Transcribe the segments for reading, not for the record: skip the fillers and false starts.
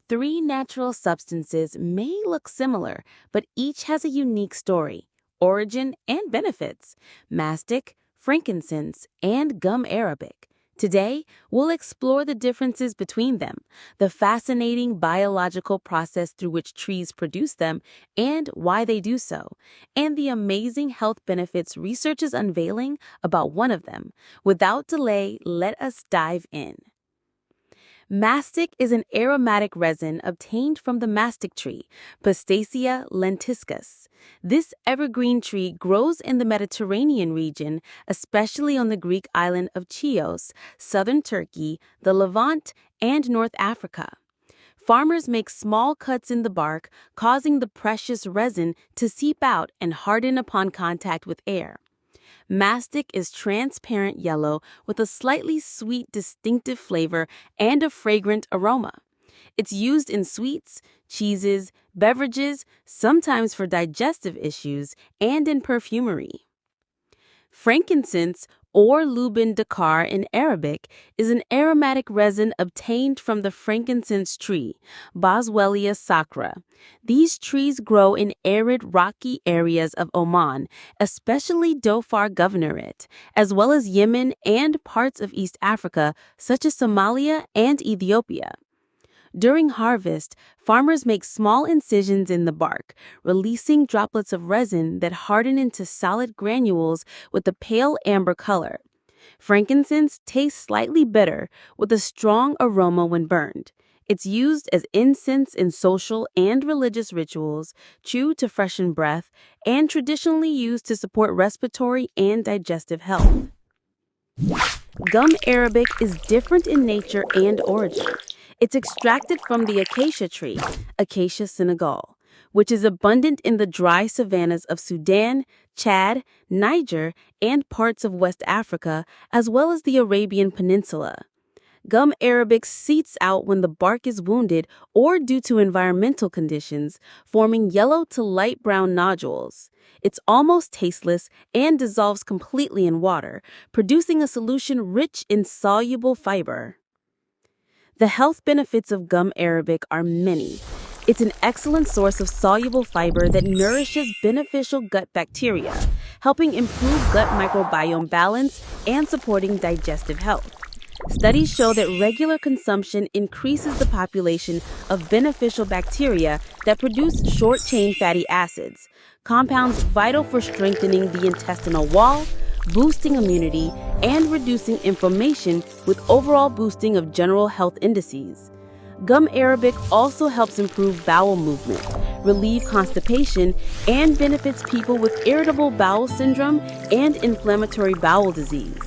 Three natural substances may look similar, but each has a unique story, origin, and benefits: mastic, frankincense, and gum arabic. Today, we'll explore the differences between them, the fascinating biological process through which trees produce them and why they do so, and the amazing health benefits research is unveiling about one of them. Without delay, let us dive in. Mastic is an aromatic resin obtained from the mastic tree, Pistacia lentiscus. This evergreen tree grows in the Mediterranean region, especially on the Greek island of Chios, southern Turkey, the Levant, and North Africa. Farmers make small cuts in the bark, causing the precious resin to seep out and harden upon contact with air. Mastic is transparent yellow with a slightly sweet, distinctive flavor and a fragrant aroma. It's used in sweets, cheeses, beverages, sometimes for digestive issues, and in perfumery. Frankincense, or Lubin Dakar in Arabic, is an aromatic resin obtained from the frankincense tree, Boswellia sacra. These trees grow in arid, rocky areas of Oman, especially Dhofar Governorate, as well as Yemen and parts of East Africa, such as Somalia and Ethiopia. During harvest, farmers make small incisions in the bark, releasing droplets of resin that harden into solid granules with a pale amber color. Frankincense tastes slightly bitter, with a strong aroma when burned. It's used as incense in social and religious rituals, chewed to freshen breath, and traditionally used to support respiratory and digestive health. Gum arabic is different in nature and origin. It's extracted from the acacia tree, Acacia senegal, which is abundant in the dry savannas of Sudan, Chad, Niger, and parts of West Africa, as well as the Arabian Peninsula. Gum arabic seeps out when the bark is wounded or due to environmental conditions, forming yellow to light brown nodules. It's almost tasteless and dissolves completely in water, producing a solution rich in soluble fiber. The health benefits of gum arabic are many. It's an excellent source of soluble fiber that nourishes beneficial gut bacteria, helping improve gut microbiome balance and supporting digestive health. Studies show that regular consumption increases the population of beneficial bacteria that produce short-chain fatty acids, compounds vital for strengthening the intestinal wall, boosting immunity, and reducing inflammation, with overall boosting of general health indices. Gum arabic also helps improve bowel movement, relieve constipation, and benefits people with irritable bowel syndrome and inflammatory bowel disease.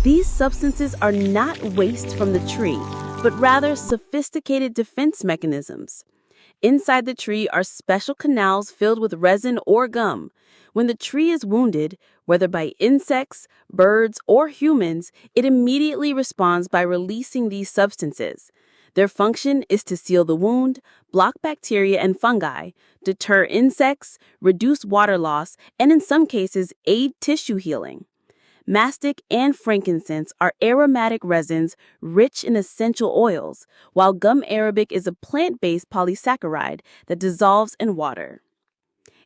These substances are not waste from the tree, but rather sophisticated defense mechanisms. Inside the tree are special canals filled with resin or gum. When the tree is wounded, whether by insects, birds, or humans, it immediately responds by releasing these substances. Their function is to seal the wound, block bacteria and fungi, deter insects, reduce water loss, and in some cases, aid tissue healing. Mastic and frankincense are aromatic resins rich in essential oils, while gum arabic is a plant-based polysaccharide that dissolves in water.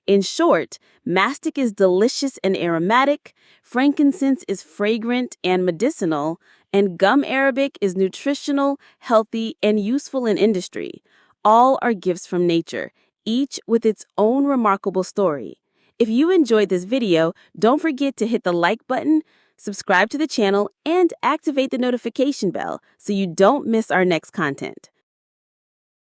In short, mastic is delicious and aromatic, frankincense is fragrant and medicinal, and gum arabic is nutritional, healthy, and useful in industry. All are gifts from nature, each with its own remarkable story. If you enjoyed this video, don't forget to hit the like button, subscribe to the channel, and activate the notification bell so you don't miss our next content.